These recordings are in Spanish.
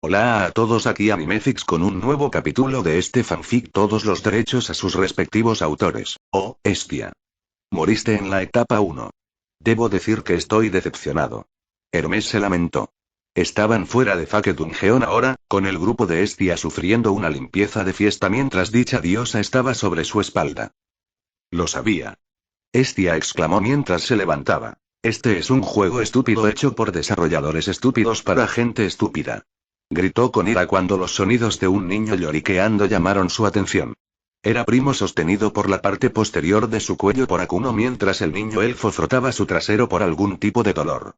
Hola a todos, aquí Animefix con un nuevo capítulo de este fanfic, todos los derechos a sus respectivos autores. Oh, Estia. Moriste en la etapa 1. Debo decir que estoy decepcionado. Hermes se lamentó. Estaban fuera de Fake Dungeon ahora, con el grupo de Estia sufriendo una limpieza de fiesta mientras dicha diosa estaba sobre su espalda. Lo sabía. Estia exclamó mientras se levantaba. Este es un juego estúpido hecho por desarrolladores estúpidos para gente estúpida. Gritó con ira cuando los sonidos de un niño lloriqueando llamaron su atención. Era Primo sostenido por la parte posterior de su cuello por Akuno mientras el niño elfo frotaba su trasero por algún tipo de dolor.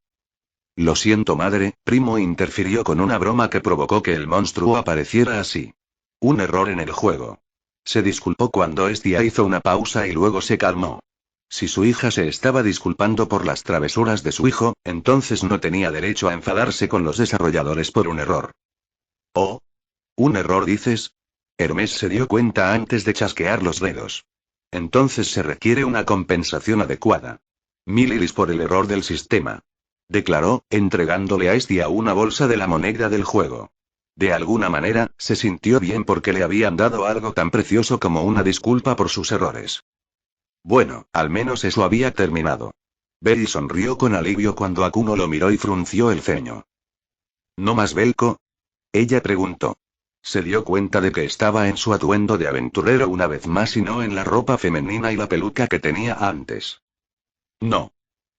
Lo siento madre, Primo interfirió con una broma que provocó que el monstruo apareciera así. Un error en el juego. Se disculpó cuando Estia hizo una pausa y luego se calmó. Si su hija se estaba disculpando por las travesuras de su hijo, entonces no tenía derecho a enfadarse con los desarrolladores por un error. ¿Oh? ¿Un error dices? Hermes se dio cuenta antes de chasquear los dedos. Entonces se requiere una compensación adecuada. 1000 iris por el error del sistema. Declaró, entregándole a Estia una bolsa de la moneda del juego. De alguna manera, se sintió bien porque le habían dado algo tan precioso como una disculpa por sus errores. Bueno, al menos eso había terminado. Belly sonrió con alivio cuando Akuno lo miró y frunció el ceño. ¿No más Belko? Ella preguntó. Se dio cuenta de que estaba en su atuendo de aventurero una vez más y no en la ropa femenina y la peluca que tenía antes. No.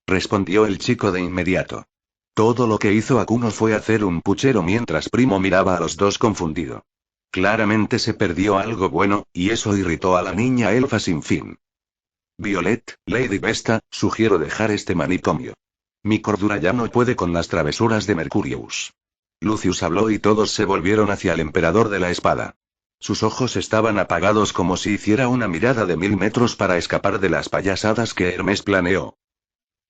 Respondió el chico de inmediato. Todo lo que hizo Akuno fue hacer un puchero mientras Primo miraba a los dos confundido. Claramente se perdió algo bueno, y eso irritó a la niña elfa sin fin. Violet, Lady Vesta, sugiero dejar este manicomio. Mi cordura ya no puede con las travesuras de Mercurius. Lucius habló y todos se volvieron hacia el emperador de la espada. Sus ojos estaban apagados como si hiciera una mirada de 1000 metros para escapar de las payasadas que Hermes planeó.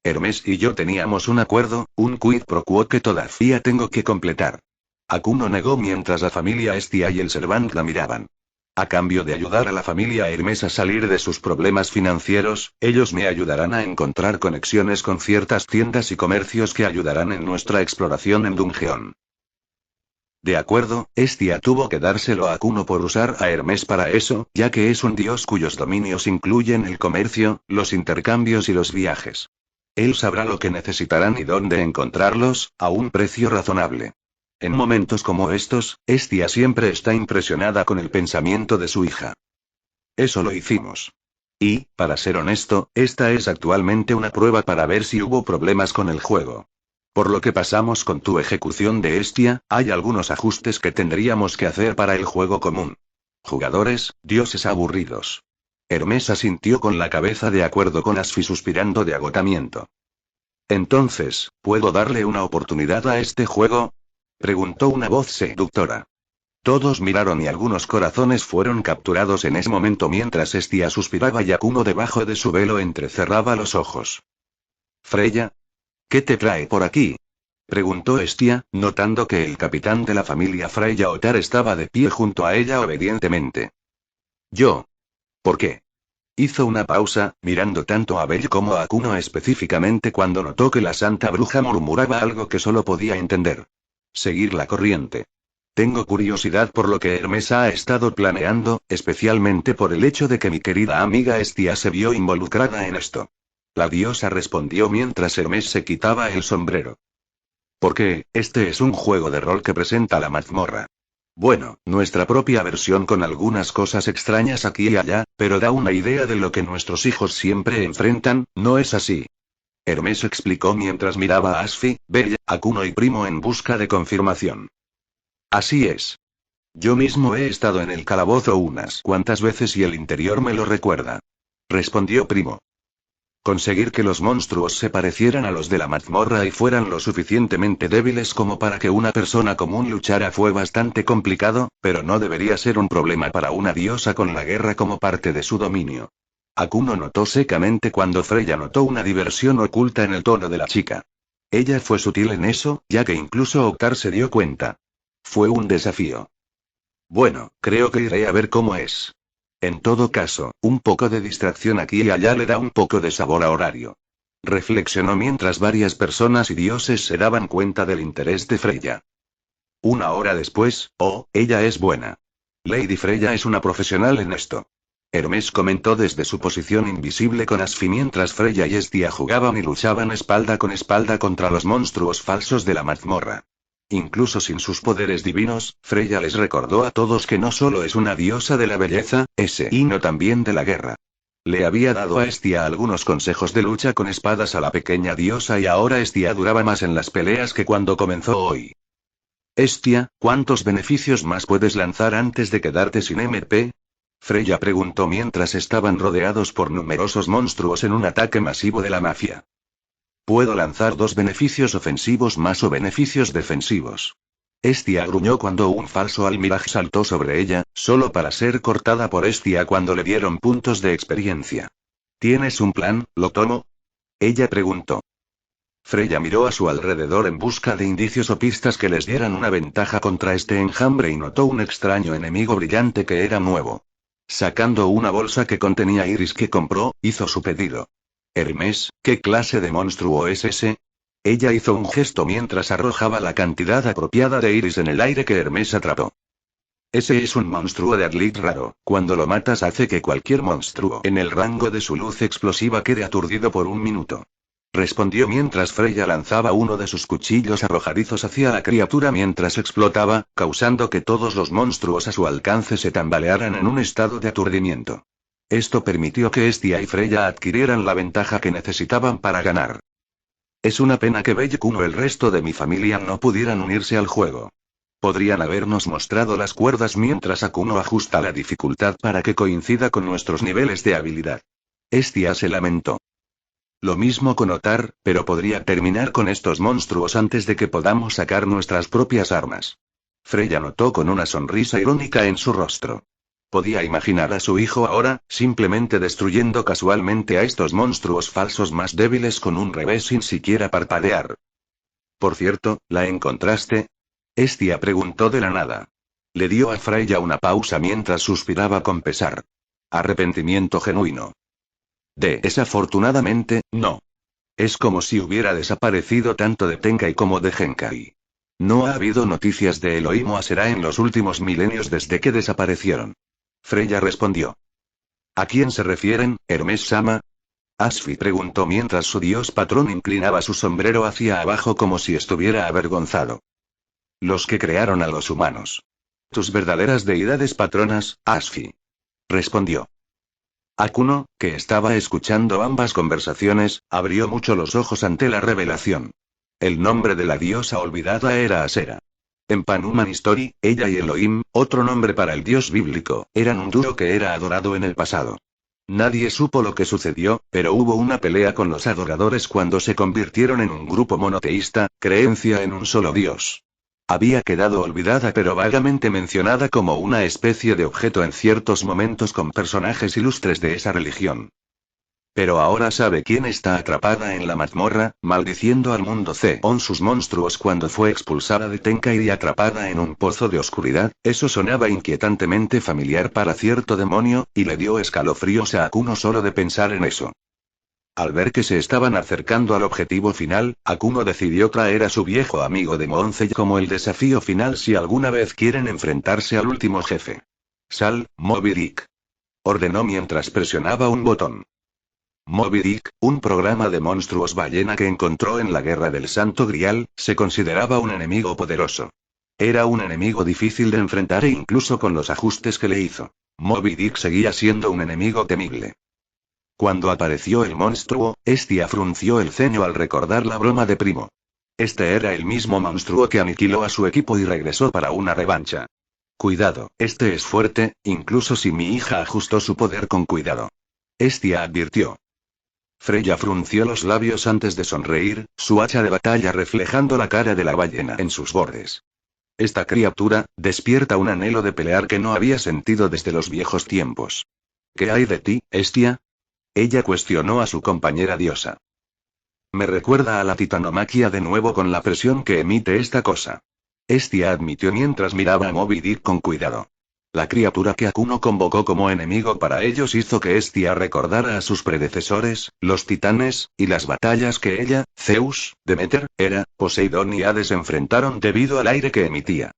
Hermes y yo teníamos un acuerdo, un quid pro quo que todavía tengo que completar. Akuno negó mientras la familia Estia y el Servant la miraban. A cambio de ayudar a la familia Hermes a salir de sus problemas financieros, ellos me ayudarán a encontrar conexiones con ciertas tiendas y comercios que ayudarán en nuestra exploración en Dungeon. De acuerdo, Estia tuvo que dárselo a Akuno por usar a Hermes para eso, ya que es un dios cuyos dominios incluyen el comercio, los intercambios y los viajes. Él sabrá lo que necesitarán y dónde encontrarlos, a un precio razonable. En momentos como estos, Estia siempre está impresionada con el pensamiento de su hija. Eso lo hicimos. Y, para ser honesto, esta es actualmente una prueba para ver si hubo problemas con el juego. Por lo que pasamos con tu ejecución de Estia, hay algunos ajustes que tendríamos que hacer para el juego común. Jugadores, dioses aburridos. Hermes asintió con la cabeza de acuerdo con Asfi suspirando de agotamiento. Entonces, ¿puedo darle una oportunidad a este juego? Preguntó una voz seductora. Todos miraron y algunos corazones fueron capturados en ese momento mientras Estia suspiraba y Akuno debajo de su velo entrecerraba los ojos. Freya. ¿Qué te trae por aquí? Preguntó Estia, notando que el capitán de la familia Freya Otar estaba de pie junto a ella obedientemente. Yo. ¿Por qué? Hizo una pausa, mirando tanto a Bell como a Akuno específicamente cuando notó que la santa bruja murmuraba algo que solo podía entender. Seguir la corriente. Tengo curiosidad por lo que Hermes ha estado planeando, especialmente por el hecho de que mi querida amiga Estia se vio involucrada en esto. La diosa respondió mientras Hermes se quitaba el sombrero. Porque, este es un juego de rol que presenta la mazmorra. Bueno, nuestra propia versión con algunas cosas extrañas aquí y allá, pero da una idea de lo que nuestros hijos siempre enfrentan, ¿no es así? Hermes explicó mientras miraba a Asfi, Bella, Akuno y Primo en busca de confirmación. Así es. Yo mismo he estado en el calabozo unas cuantas veces y el interior me lo recuerda. Respondió Primo. Conseguir que los monstruos se parecieran a los de la mazmorra y fueran lo suficientemente débiles como para que una persona común luchara fue bastante complicado, pero no debería ser un problema para una diosa con la guerra como parte de su dominio. Akuno notó secamente cuando Freya notó una diversión oculta en el tono de la chica. Ella fue sutil en eso, ya que incluso Oktar se dio cuenta. Fue un desafío. Bueno, creo que iré a ver cómo es. En todo caso, un poco de distracción aquí y allá le da un poco de sabor a horario. Reflexionó mientras varias personas y dioses se daban cuenta del interés de Freya. Una hora después, oh, ella es buena. Lady Freya es una profesional en esto. Hermes comentó desde su posición invisible con Asfi mientras Freya y Estia jugaban y luchaban espalda con espalda contra los monstruos falsos de la mazmorra. Incluso sin sus poderes divinos, Freya les recordó a todos que no solo es una diosa de la belleza, sino también de la guerra. Le había dado a Estia algunos consejos de lucha con espadas a la pequeña diosa y ahora Estia duraba más en las peleas que cuando comenzó hoy. Estia, ¿cuántos beneficios más puedes lanzar antes de quedarte sin MP? Freya preguntó mientras estaban rodeados por numerosos monstruos en un ataque masivo de la mafia. Puedo lanzar 2 beneficios ofensivos más o beneficios defensivos. Estia gruñó cuando un falso almiraj saltó sobre ella, solo para ser cortada por Estia cuando le dieron puntos de experiencia. ¿Tienes un plan, lo tomo? Ella preguntó. Freya miró a su alrededor en busca de indicios o pistas que les dieran una ventaja contra este enjambre y notó un extraño enemigo brillante que era nuevo. Sacando una bolsa que contenía iris que compró, hizo su pedido. Hermes, ¿qué clase de monstruo es ese? Ella hizo un gesto mientras arrojaba la cantidad apropiada de iris en el aire que Hermes atrapó. Ese es un monstruo de Adlit raro, cuando lo matas hace que cualquier monstruo en el rango de su luz explosiva quede aturdido por un minuto. Respondió mientras Freya lanzaba uno de sus cuchillos arrojadizos hacia la criatura mientras explotaba, causando que todos los monstruos a su alcance se tambalearan en un estado de aturdimiento. Esto permitió que Estia y Freya adquirieran la ventaja que necesitaban para ganar. Es una pena que Bellekuno o el resto de mi familia no pudieran unirse al juego. Podrían habernos mostrado las cuerdas mientras Akuno ajusta la dificultad para que coincida con nuestros niveles de habilidad. Estia se lamentó. Lo mismo con Otar, pero podría terminar con estos monstruos antes de que podamos sacar nuestras propias armas. Freya notó con una sonrisa irónica en su rostro. Podía imaginar a su hijo ahora, simplemente destruyendo casualmente a estos monstruos falsos más débiles con un revés sin siquiera parpadear. Por cierto, ¿la encontraste? Estia preguntó de la nada. Le dio a Freya una pausa mientras suspiraba con pesar. Arrepentimiento genuino. Desafortunadamente, no. Es como si hubiera desaparecido tanto de Tenkai como de Genkai. No ha habido noticias de Elohim o Asera en los últimos milenios desde que desaparecieron. Freya respondió. ¿A quién se refieren, Hermes-sama? Asfi preguntó mientras su dios patrón inclinaba su sombrero hacia abajo como si estuviera avergonzado. Los que crearon a los humanos. Tus verdaderas deidades patronas, Asfi. Respondió. Akuno, que estaba escuchando ambas conversaciones, abrió mucho los ojos ante la revelación. El nombre de la diosa olvidada era Asera. En Panuman History, ella y Elohim, otro nombre para el dios bíblico, eran un dúo que era adorado en el pasado. Nadie supo lo que sucedió, pero hubo una pelea con los adoradores cuando se convirtieron en un grupo monoteísta, creencia en un solo dios. Había quedado olvidada pero vagamente mencionada como una especie de objeto en ciertos momentos con personajes ilustres de esa religión. Pero ahora sabe quién está atrapada en la mazmorra, maldiciendo al mundo Zeon sus monstruos cuando fue expulsada de Tenkai y atrapada en un pozo de oscuridad. Eso sonaba inquietantemente familiar para cierto demonio, y le dio escalofríos a Akuno solo de pensar en eso. Al ver que se estaban acercando al objetivo final, Akuno decidió traer a su viejo amigo de Monce como el desafío final si alguna vez quieren enfrentarse al último jefe. Sal, Moby Dick. Ordenó mientras presionaba un botón. Moby Dick, un programa de monstruos ballena que encontró en la Guerra del Santo Grial, se consideraba un enemigo poderoso. Era un enemigo difícil de enfrentar e incluso con los ajustes que le hizo, Moby Dick seguía siendo un enemigo temible. Cuando apareció el monstruo, Estia frunció el ceño al recordar la broma de Primo. Este era el mismo monstruo que aniquiló a su equipo y regresó para una revancha. Cuidado, este es fuerte, incluso si mi hija ajustó su poder con cuidado. Estia advirtió. Freya frunció los labios antes de sonreír, su hacha de batalla reflejando la cara de la ballena en sus bordes. Esta criatura, despierta un anhelo de pelear que no había sentido desde los viejos tiempos. ¿Qué hay de ti, Estia? Ella cuestionó a su compañera diosa. Me recuerda a la titanomaquia de nuevo con la presión que emite esta cosa. Estia admitió mientras miraba a Moby Dick con cuidado. La criatura que Akuno convocó como enemigo para ellos hizo que Estia recordara a sus predecesores, los titanes, y las batallas que ella, Zeus, Demeter, Hera, Poseidón y Hades enfrentaron debido al aire que emitía.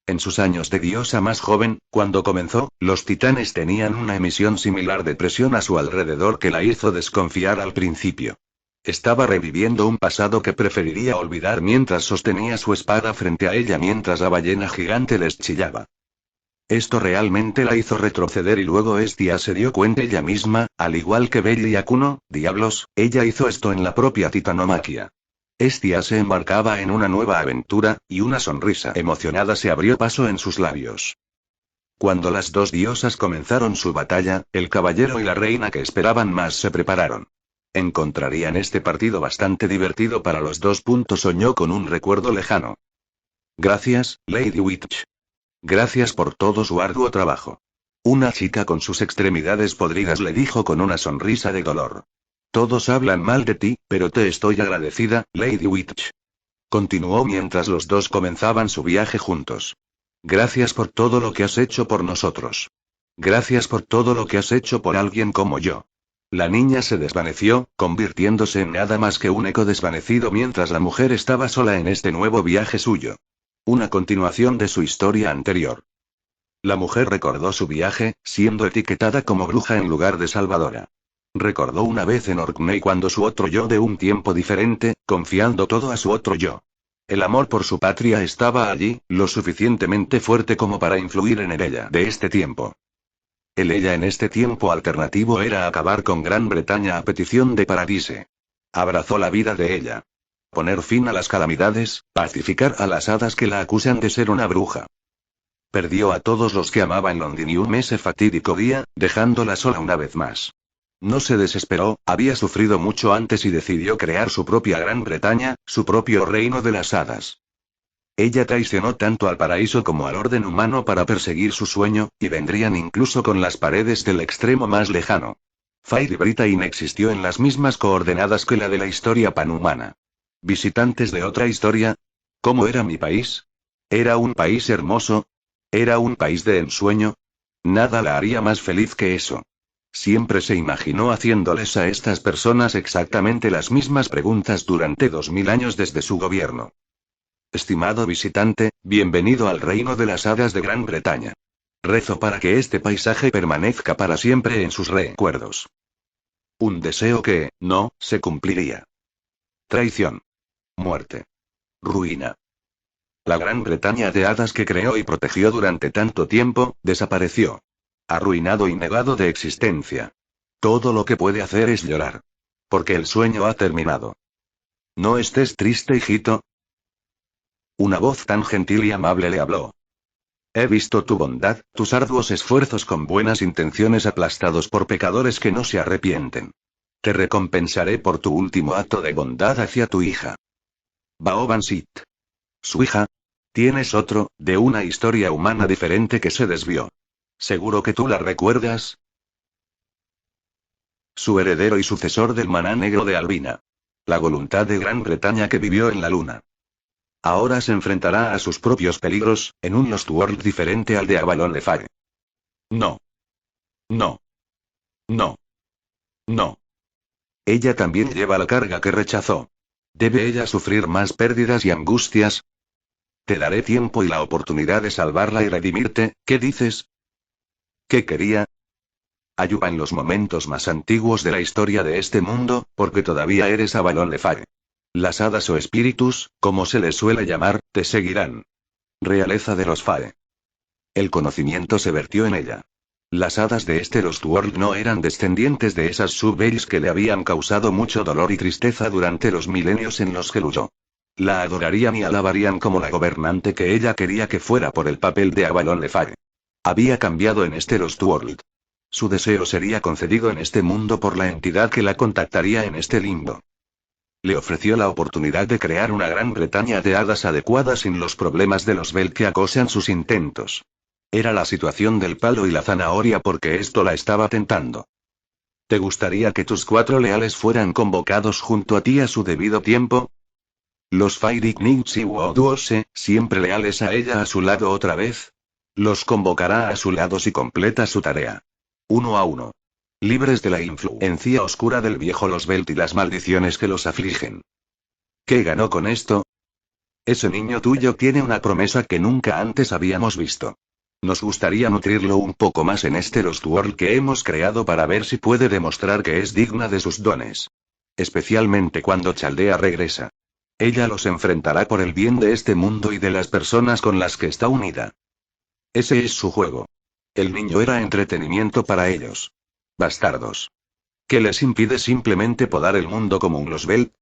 En sus años de diosa más joven, cuando comenzó, los titanes tenían una emisión similar de presión a su alrededor que la hizo desconfiar al principio. Estaba reviviendo un pasado que preferiría olvidar mientras sostenía su espada frente a ella mientras la ballena gigante les chillaba. Esto realmente la hizo retroceder y luego Estia se dio cuenta ella misma, al igual que Belly y Akuno, diablos, ella hizo esto en la propia titanomaquia. Estia se embarcaba en una nueva aventura, y una sonrisa emocionada se abrió paso en sus labios. Cuando las dos diosas comenzaron su batalla, el caballero y la reina que esperaban más se prepararon. Encontrarían este partido bastante divertido para los dos. Soñó con un recuerdo lejano. Gracias, Lady Witch. Gracias por todo su arduo trabajo. Una chica con sus extremidades podridas le dijo con una sonrisa de dolor. Todos hablan mal de ti, pero te estoy agradecida, Lady Witch. Continuó mientras los dos comenzaban su viaje juntos. Gracias por todo lo que has hecho por nosotros. Gracias por todo lo que has hecho por alguien como yo. La niña se desvaneció, convirtiéndose en nada más que un eco desvanecido mientras la mujer estaba sola en este nuevo viaje suyo. Una continuación de su historia anterior. La mujer recordó su viaje, siendo etiquetada como bruja en lugar de salvadora. Recordó una vez en Orkney cuando su otro yo de un tiempo diferente, confiando todo a su otro yo. El amor por su patria estaba allí, lo suficientemente fuerte como para influir en el ella de este tiempo. El ella en este tiempo alternativo era acabar con Gran Bretaña a petición de Paradise. Abrazó la vida de ella. Poner fin a las calamidades, pacificar a las hadas que la acusan de ser una bruja. Perdió a todos los que amaba en Londinium ese fatídico día, dejándola sola una vez más. No se desesperó, había sufrido mucho antes y decidió crear su propia Gran Bretaña, su propio reino de las hadas. Ella traicionó tanto al paraíso como al orden humano para perseguir su sueño, y vendrían incluso con las paredes del extremo más lejano. Fairy Britain existió en las mismas coordenadas que la de la historia panhumana. Visitantes de otra historia. ¿Cómo era mi país? ¿Era un país hermoso? ¿Era un país de ensueño? Nada la haría más feliz que eso. Siempre se imaginó haciéndoles a estas personas exactamente las mismas preguntas durante 2000 años desde su gobierno. Estimado visitante, bienvenido al reino de las hadas de Gran Bretaña. Rezo para que este paisaje permanezca para siempre en sus recuerdos. Un deseo que, no, se cumpliría. Traición. Muerte. Ruina. La Gran Bretaña de hadas que creó y protegió durante tanto tiempo, desapareció. Arruinado y negado de existencia. Todo lo que puede hacer es llorar. Porque el sueño ha terminado. No estés triste, hijito. Una voz tan gentil y amable le habló. He visto tu bondad, tus arduos esfuerzos con buenas intenciones aplastados por pecadores que no se arrepienten. Te recompensaré por tu último acto de bondad hacia tu hija. Baoban Sit. Su hija. Tienes otro, de una historia humana diferente que se desvió. ¿Seguro que tú la recuerdas? Su heredero y sucesor del maná negro de Albina. La voluntad de Gran Bretaña que vivió en la luna. Ahora se enfrentará a sus propios peligros, en un Lost World diferente al de Avalon Lefare. No. No. No. No. Ella también lleva la carga que rechazó. ¿Debe ella sufrir más pérdidas y angustias? Te daré tiempo y la oportunidad de salvarla y redimirte, ¿qué dices? ¿Qué quería? Ayuda en los momentos más antiguos de la historia de este mundo, porque todavía eres Avalon Lefare. Las hadas o espíritus, como se les suele llamar, te seguirán. Realeza de los Fae. El conocimiento se vertió en ella. Las hadas de este Lost World no eran descendientes de esas Subbells que le habían causado mucho dolor y tristeza durante los milenios en los que luchó. La adorarían y alabarían como la gobernante que ella quería que fuera por el papel de Avalon Lefare. Había cambiado en este Lost World. Su deseo sería concedido en este mundo por la entidad que la contactaría en este limbo. Le ofreció la oportunidad de crear una Gran Bretaña de hadas adecuada sin los problemas de los Bell que acosan sus intentos. Era la situación del palo y la zanahoria porque esto la estaba tentando. ¿Te gustaría que tus 4 leales fueran convocados junto a ti a su debido tiempo? Los Fairy Knights y Woduose, siempre leales a ella a su lado otra vez. Los convocará a su lado si completa su tarea. 1 a 1. Libres de la influencia oscura del viejo Los Belt y las maldiciones que los afligen. ¿Qué ganó con esto? Ese niño tuyo tiene una promesa que nunca antes habíamos visto. Nos gustaría nutrirlo un poco más en este Lost World que hemos creado para ver si puede demostrar que es digna de sus dones. Especialmente cuando Chaldea regresa. Ella los enfrentará por el bien de este mundo y de las personas con las que está unida. Ese es su juego. El niño era entretenimiento para ellos. Bastardos. ¿Qué les impide simplemente podar el mundo como un Losbel?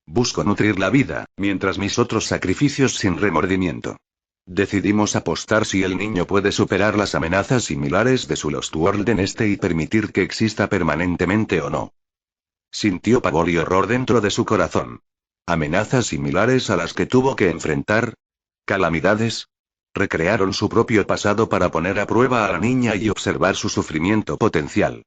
Busco nutrir la vida, mientras mis otros sacrificios sin remordimiento. Decidimos apostar si el niño puede superar las amenazas similares de su Lost World en este y permitir que exista permanentemente o no. Sintió pavor y horror dentro de su corazón. ¿Amenazas similares a las que tuvo que enfrentar? ¿Calamidades? Recrearon su propio pasado para poner a prueba a la niña y observar su sufrimiento potencial.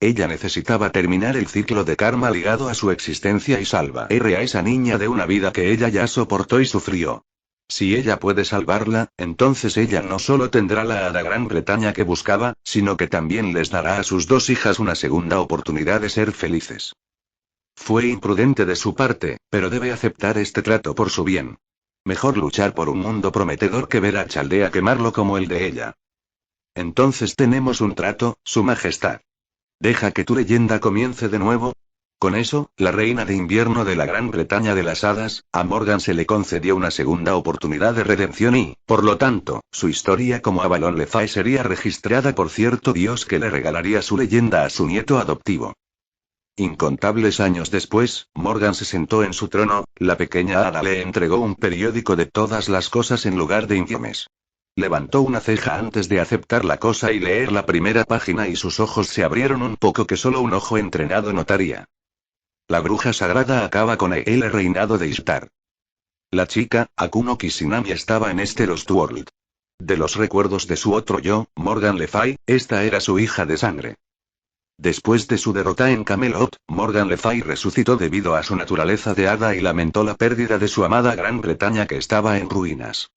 Ella necesitaba terminar el ciclo de karma ligado a su existencia y salvar a esa niña de una vida que ella ya soportó y sufrió. Si ella puede salvarla, entonces ella no solo tendrá la hada Gran Bretaña que buscaba, sino que también les dará a sus dos hijas una segunda oportunidad de ser felices. Fue imprudente de su parte, pero debe aceptar este trato por su bien. Mejor luchar por un mundo prometedor que ver a Chaldea quemarlo como el de ella. Entonces tenemos un trato, Su Majestad. ¿Deja que tu leyenda comience de nuevo? Con eso, la reina de invierno de la Gran Bretaña de las hadas, a Morgan se le concedió una segunda oportunidad de redención y, por lo tanto, su historia como Avalon Le Fay sería registrada por cierto dios que le regalaría su leyenda a su nieto adoptivo. Incontables años después, Morgan se sentó en su trono, la pequeña hada le entregó un periódico de todas las cosas en lugar de informes. Levantó una ceja antes de aceptar la cosa y leer la primera página y sus ojos se abrieron un poco que solo un ojo entrenado notaría. La bruja sagrada acaba con el reinado de Ishtar. La chica, Akuno Kishinami estaba en este Lost World. De los recuerdos de su otro yo, Morgan Le Fay, esta era su hija de sangre. Después de su derrota en Camelot, Morgan Le Fay resucitó debido a su naturaleza de hada y lamentó la pérdida de su amada Gran Bretaña que estaba en ruinas.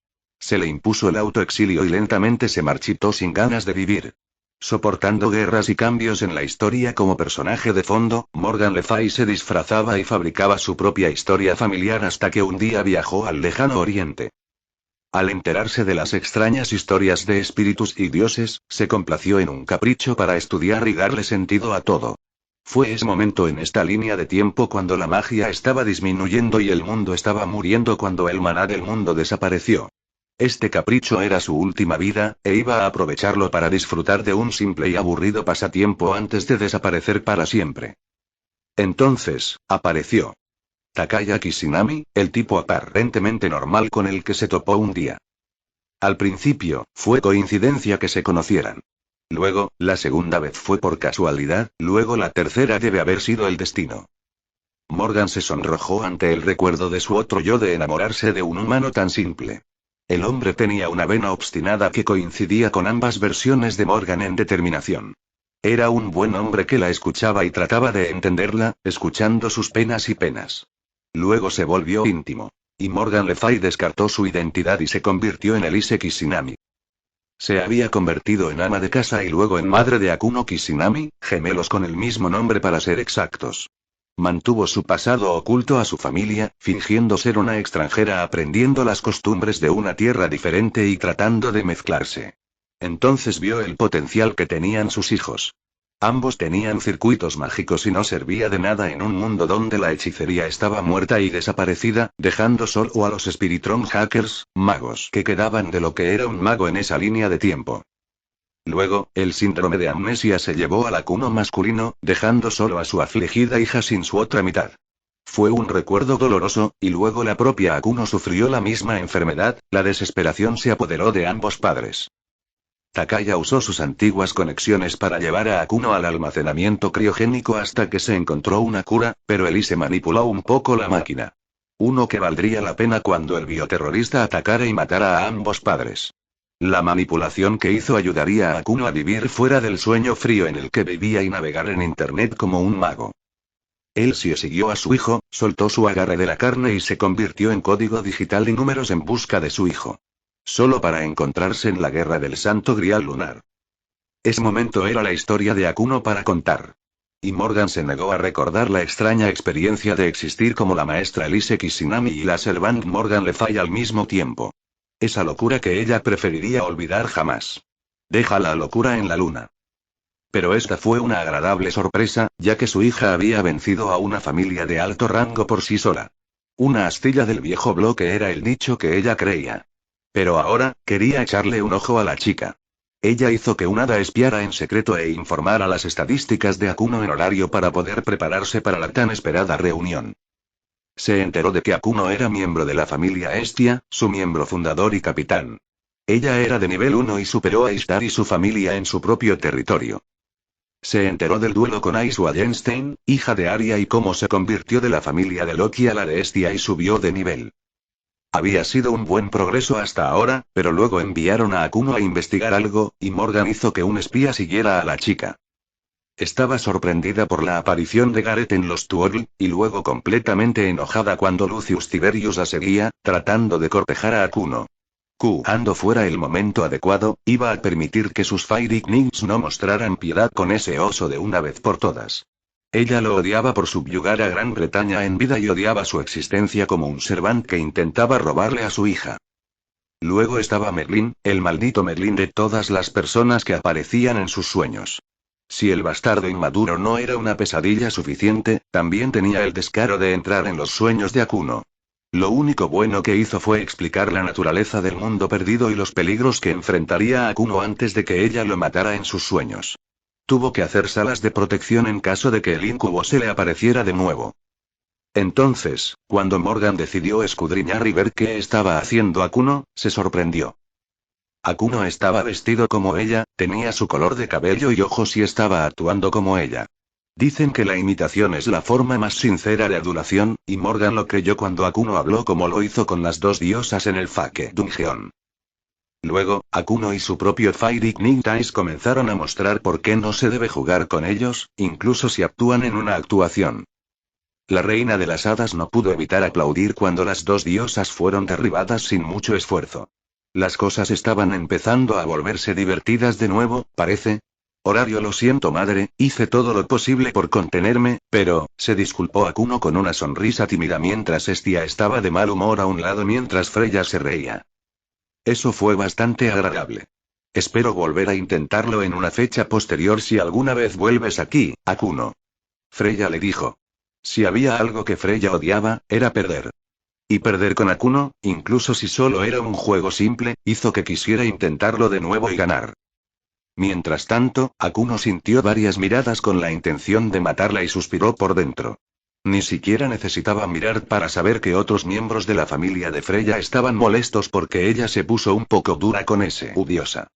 Se le impuso el autoexilio y lentamente se marchitó sin ganas de vivir. Soportando guerras y cambios en la historia como personaje de fondo, Morgan Le Fay se disfrazaba y fabricaba su propia historia familiar hasta que un día viajó al lejano oriente. Al enterarse de las extrañas historias de espíritus y dioses, se complació en un capricho para estudiar y darle sentido a todo. Fue ese momento en esta línea de tiempo cuando la magia estaba disminuyendo y el mundo estaba muriendo cuando el maná del mundo desapareció. Este capricho era su última vida, e iba a aprovecharlo para disfrutar de un simple y aburrido pasatiempo antes de desaparecer para siempre. Entonces, apareció Takaya Kishinami, el tipo aparentemente normal con el que se topó un día. Al principio, fue coincidencia que se conocieran. Luego, la segunda vez fue por casualidad, luego la tercera debe haber sido el destino. Morgan se sonrojó ante el recuerdo de su otro yo de enamorarse de un humano tan simple. El hombre tenía una vena obstinada que coincidía con ambas versiones de Morgan en determinación. Era un buen hombre que la escuchaba y trataba de entenderla, escuchando sus penas y penas. Luego se volvió íntimo. Y Morgan Le Fay descartó su identidad y se convirtió en Elise Kishinami. Se había convertido en ama de casa y luego en madre de Akuno Kishinami, gemelos con el mismo nombre para ser exactos. Mantuvo su pasado oculto a su familia, fingiendo ser una extranjera aprendiendo las costumbres de una tierra diferente y tratando de mezclarse. Entonces vio el potencial que tenían sus hijos. Ambos tenían circuitos mágicos y no servía de nada en un mundo donde la hechicería estaba muerta y desaparecida, dejando solo a los Spiritron Hackers, magos que quedaban de lo que era un mago en esa línea de tiempo. Luego, el síndrome de amnesia se llevó al Akuno masculino, dejando solo a su afligida hija sin su otra mitad. Fue un recuerdo doloroso, y luego la propia Akuno sufrió la misma enfermedad, la desesperación se apoderó de ambos padres. Takaya usó sus antiguas conexiones para llevar a Akuno al almacenamiento criogénico hasta que se encontró una cura, pero Elise manipuló un poco la máquina. Uno que valdría la pena cuando el bioterrorista atacara y matara a ambos padres. La manipulación que hizo ayudaría a Akuno a vivir fuera del sueño frío en el que vivía y navegar en internet como un mago. Él sí siguió a su hijo, soltó su agarre de la carne y se convirtió en código digital y números en busca de su hijo. Solo para encontrarse en la guerra del Santo Grial Lunar. Ese momento era la historia de Akuno para contar. y Morgan se negó a recordar la extraña experiencia de existir como la maestra Elise Kishinami y la servant Morgan Le Fay al mismo tiempo. Esa locura que ella preferiría olvidar jamás. Deja la locura en la luna. Pero esta fue una agradable sorpresa, ya que su hija había vencido a una familia de alto rango por sí sola. Una astilla del viejo bloque era el nicho que ella creía. Pero ahora, quería echarle un ojo a la chica. Ella hizo que un hada espiara en secreto e informara las estadísticas de Akuno en horario para poder prepararse para la tan esperada reunión. Se enteró de que Akuno era miembro de la familia Estia, su miembro fundador y capitán. Ella era de nivel 1 y superó a Ishtar y su familia en su propio territorio. Se enteró del duelo con Ais Wallenstein, hija de Arya, y cómo se convirtió de la familia de Loki a la de Estia y subió de nivel. Había sido un buen progreso hasta ahora, pero luego enviaron a Akuno a investigar algo, y Morgan hizo que un espía siguiera a la chica. Estaba sorprendida por la aparición de Gareth en los Tuorl, y luego completamente enojada cuando Lucius Tiberius la seguía, tratando de cortejar a Akuno. Cuando fuera el momento adecuado, iba a permitir que sus Fairy Knights no mostraran piedad con ese oso de una vez por todas. Ella lo odiaba por subyugar a Gran Bretaña en vida y odiaba su existencia como un servant que intentaba robarle a su hija. Luego estaba Merlin, el maldito Merlin de todas las personas que aparecían en sus sueños. Si el bastardo inmaduro no era una pesadilla suficiente, también tenía el descaro de entrar en los sueños de Akuno. Lo único bueno que hizo fue explicar la naturaleza del mundo perdido y los peligros que enfrentaría a Akuno antes de que ella lo matara en sus sueños. Tuvo que hacer salas de protección en caso de que el incubo se le apareciera de nuevo. Entonces, cuando Morgan decidió escudriñar y ver qué estaba haciendo Akuno, se sorprendió. Akuno estaba vestido como ella, tenía su color de cabello y ojos y estaba actuando como ella. Dicen que la imitación es la forma más sincera de adulación, y Morgan lo creyó cuando Akuno habló como lo hizo con las dos diosas en el Fake Dungeon. Luego, Akuno y su propio Fairy Knights comenzaron a mostrar por qué no se debe jugar con ellos, incluso si actúan en una actuación. La reina de las hadas no pudo evitar aplaudir cuando las dos diosas fueron derribadas sin mucho esfuerzo. Las cosas estaban empezando a volverse divertidas de nuevo, parece. Horario, lo siento madre, hice todo lo posible por contenerme, pero, se disculpó Akuno con una sonrisa tímida mientras Estia estaba de mal humor a un lado mientras Freya se reía. Eso fue bastante agradable. Espero volver a intentarlo en una fecha posterior si alguna vez vuelves aquí, Akuno. Freya le dijo. Si había algo que Freya odiaba, era perder. Y perder con Akuno, incluso si solo era un juego simple, hizo que quisiera intentarlo de nuevo y ganar. Mientras tanto, Akuno sintió varias miradas con la intención de matarla y suspiró por dentro. Ni siquiera necesitaba mirar para saber que otros miembros de la familia de Freya estaban molestos porque ella se puso un poco dura con ese diosa.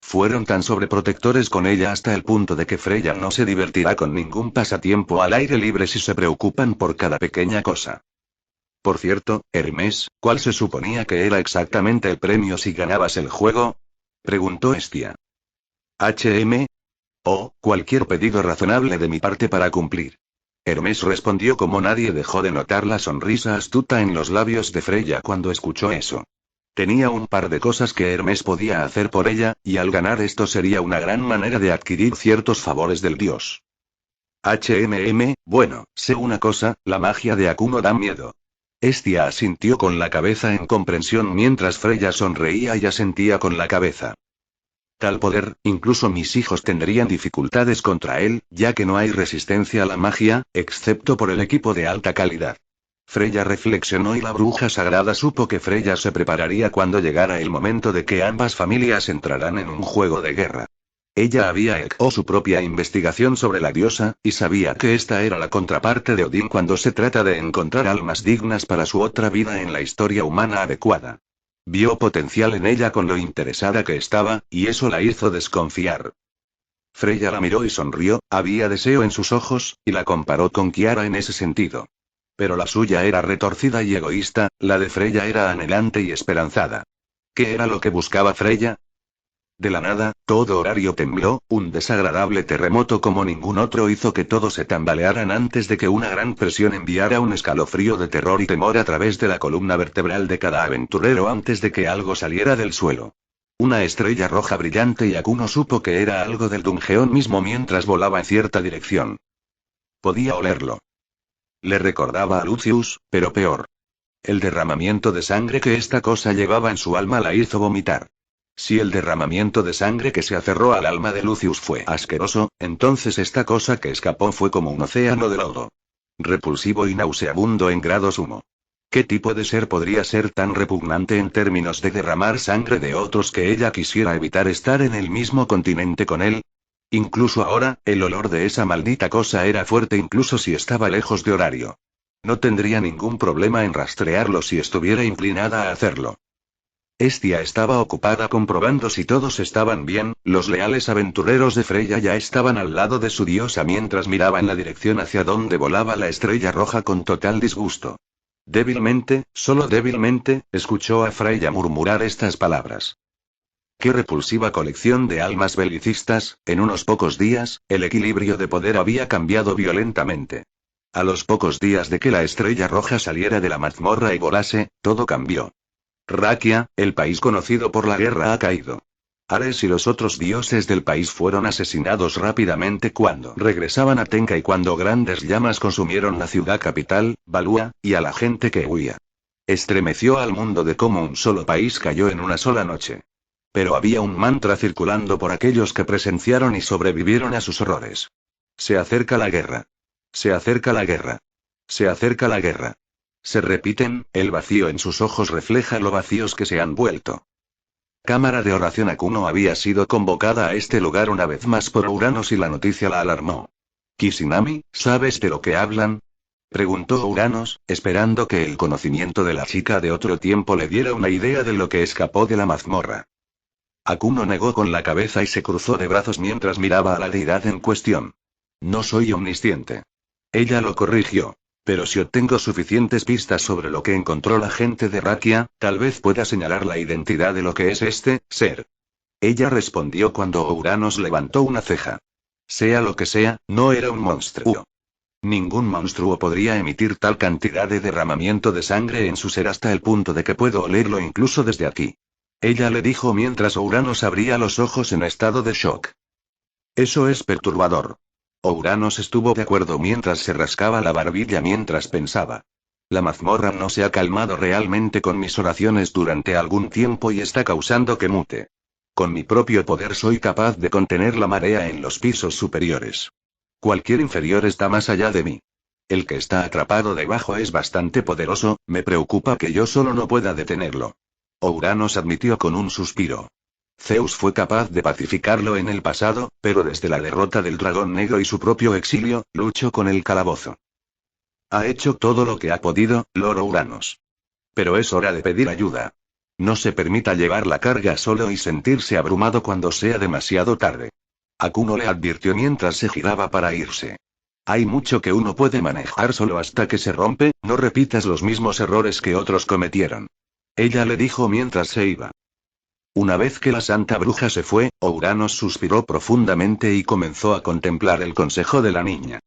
Fueron tan sobreprotectores con ella hasta el punto de que Freya no se divertirá con ningún pasatiempo al aire libre si se preocupan por cada pequeña cosa. Por cierto, Hermes, ¿cuál se suponía que era exactamente el premio si ganabas el juego? Preguntó Estia. Cualquier pedido razonable de mi parte para cumplir. Hermes respondió como nadie dejó de notar la sonrisa astuta en los labios de Freya cuando escuchó eso. Tenía un par de cosas que Hermes podía hacer por ella, y al ganar esto sería una gran manera de adquirir ciertos favores del dios. Bueno, sé una cosa, la magia de Akuno da miedo. Estia asintió con la cabeza en comprensión mientras Freya sonreía y asentía con la cabeza. Tal poder, incluso mis hijos tendrían dificultades contra él, ya que no hay resistencia a la magia, excepto por el equipo de alta calidad. Freya reflexionó y la bruja sagrada supo que Freya se prepararía cuando llegara el momento de que ambas familias entrarán en un juego de guerra. Ella había hecho su propia investigación sobre la diosa, y sabía que esta era la contraparte de Odín cuando se trata de encontrar almas dignas para su otra vida en la historia humana adecuada. Vio potencial en ella con lo interesada que estaba, y eso la hizo desconfiar. Freya la miró y sonrió, había deseo en sus ojos, y la comparó con Kiara en ese sentido. Pero la suya era retorcida y egoísta, la de Freya era anhelante y esperanzada. ¿Qué era lo que buscaba Freya? De la nada, todo Horario tembló, un desagradable terremoto como ningún otro hizo que todos se tambalearan antes de que una gran presión enviara un escalofrío de terror y temor a través de la columna vertebral de cada aventurero antes de que algo saliera del suelo. Una estrella roja brillante y Akuno supo que era algo del dungeón mismo mientras volaba en cierta dirección. Podía olerlo. Le recordaba a Lucius, pero peor. El derramamiento de sangre que esta cosa llevaba en su alma la hizo vomitar. Si el derramamiento de sangre que se aferró al alma de Lucius fue asqueroso, entonces esta cosa que escapó fue como un océano de lodo. Repulsivo y nauseabundo en grado sumo. ¿Qué tipo de ser podría ser tan repugnante en términos de derramar sangre de otros que ella quisiera evitar estar en el mismo continente con él? Incluso ahora, el olor de esa maldita cosa era fuerte incluso si estaba lejos de Horario. No tendría ningún problema en rastrearlo si estuviera inclinada a hacerlo. Estia estaba ocupada comprobando si todos estaban bien, los leales aventureros de Freya ya estaban al lado de su diosa mientras miraba en la dirección hacia donde volaba la estrella roja con total disgusto. Débilmente, solo débilmente, escuchó a Freya murmurar estas palabras. Qué repulsiva colección de almas belicistas. En unos pocos días, el equilibrio de poder había cambiado violentamente. A los pocos días de que la estrella roja saliera de la mazmorra y volase, todo cambió. Rakia, el país conocido por la guerra, ha caído. Ares y los otros dioses del país fueron asesinados rápidamente cuando regresaban a Tenka y cuando grandes llamas consumieron la ciudad capital, Valua, y a la gente que huía. Estremeció al mundo de cómo un solo país cayó en una sola noche. Pero había un mantra circulando por aquellos que presenciaron y sobrevivieron a sus horrores. Se acerca la guerra. Se acerca la guerra. Se acerca la guerra. Se repiten, el vacío en sus ojos refleja lo vacíos que se han vuelto. Cámara de oración Akuno había sido convocada a este lugar una vez más por Uranos y la noticia la alarmó. Kishinami, ¿sabes de lo que hablan? Preguntó Uranos, esperando que el conocimiento de la chica de otro tiempo le diera una idea de lo que escapó de la mazmorra. Akuno negó con la cabeza y se cruzó de brazos mientras miraba a la deidad en cuestión. No soy omnisciente. Ella lo corrigió. Pero si obtengo suficientes pistas sobre lo que encontró la gente de Rakia, tal vez pueda señalar la identidad de lo que es este ser. Ella respondió cuando Uranos levantó una ceja. Sea lo que sea, no era un monstruo. Ningún monstruo podría emitir tal cantidad de derramamiento de sangre en su ser hasta el punto de que puedo olerlo incluso desde aquí. Ella le dijo mientras Uranos abría los ojos en estado de shock. Eso es perturbador. Uranos estuvo de acuerdo mientras se rascaba la barbilla mientras pensaba. La mazmorra no se ha calmado realmente con mis oraciones durante algún tiempo y está causando que mute. Con mi propio poder soy capaz de contener la marea en los pisos superiores. Cualquier inferior está más allá de mí. El que está atrapado debajo es bastante poderoso, me preocupa que yo solo no pueda detenerlo. Uranos admitió con un suspiro. Zeus fue capaz de pacificarlo en el pasado, pero desde la derrota del dragón negro y su propio exilio, luchó con el calabozo. Ha hecho todo lo que ha podido, Lord Uranos. Pero es hora de pedir ayuda. No se permita llevar la carga solo y sentirse abrumado cuando sea demasiado tarde. Akuno le advirtió mientras se giraba para irse. Hay mucho que uno puede manejar solo hasta que se rompe, no repitas los mismos errores que otros cometieron. Ella le dijo mientras se iba. Una vez que la santa bruja se fue, Uranos suspiró profundamente y comenzó a contemplar el consejo de la niña.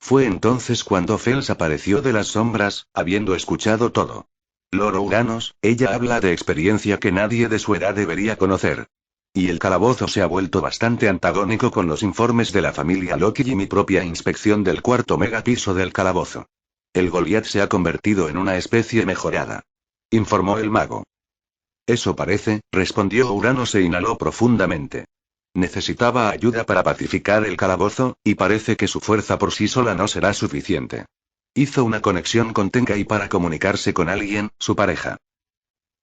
Fue entonces cuando Fels apareció de las sombras, habiendo escuchado todo. Lord Uranos, ella habla de experiencia que nadie de su edad debería conocer. Y el calabozo se ha vuelto bastante antagónico con los informes de la familia Loki y mi propia inspección del cuarto megapiso del calabozo. El Goliath se ha convertido en una especie mejorada. Informó el mago. Eso parece, respondió Uranos e inhaló profundamente. Necesitaba ayuda para pacificar el calabozo, y parece que su fuerza por sí sola no será suficiente. Hizo una conexión con Tenkai para comunicarse con alguien, su pareja.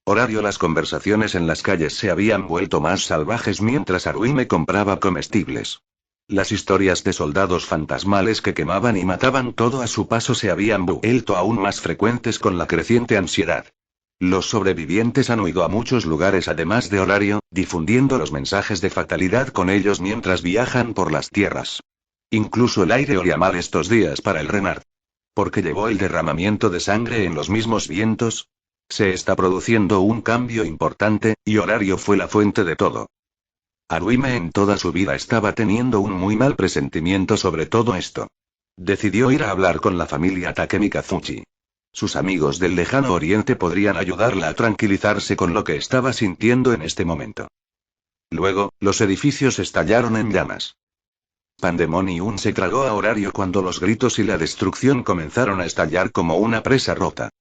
Horario. Las conversaciones en las calles se habían vuelto más salvajes mientras Aruime compraba comestibles. Las historias de soldados fantasmales que quemaban y mataban todo a su paso se habían vuelto aún más frecuentes con la creciente ansiedad. Los sobrevivientes han huido a muchos lugares además de Horario, difundiendo los mensajes de fatalidad con ellos mientras viajan por las tierras. Incluso el aire olía mal estos días para el Renard. ¿Por qué llevó el derramamiento de sangre en los mismos vientos? Se está produciendo un cambio importante, y Horario fue la fuente de todo. Aruime en toda su vida estaba teniendo un muy mal presentimiento sobre todo esto. Decidió ir a hablar con la familia Takemi Kazuchi. Sus amigos del lejano oriente podrían ayudarla a tranquilizarse con lo que estaba sintiendo en este momento. Luego, los edificios estallaron en llamas. Pandemonium se tragó a Horario cuando los gritos y la destrucción comenzaron a estallar como una presa rota.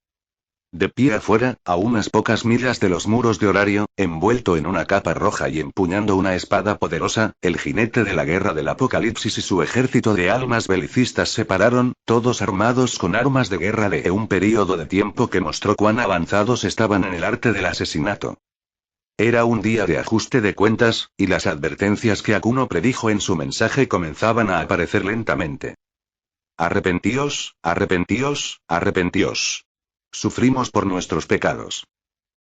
De pie afuera, a unas pocas millas de los muros de Horario, envuelto en una capa roja y empuñando una espada poderosa, el jinete de la guerra del apocalipsis y su ejército de almas belicistas se pararon, todos armados con armas de guerra de un período de tiempo que mostró cuán avanzados estaban en el arte del asesinato. Era un día de ajuste de cuentas, y las advertencias que Akuno predijo en su mensaje comenzaban a aparecer lentamente. Arrepentíos, arrepentíos, arrepentíos. Sufrimos por nuestros pecados.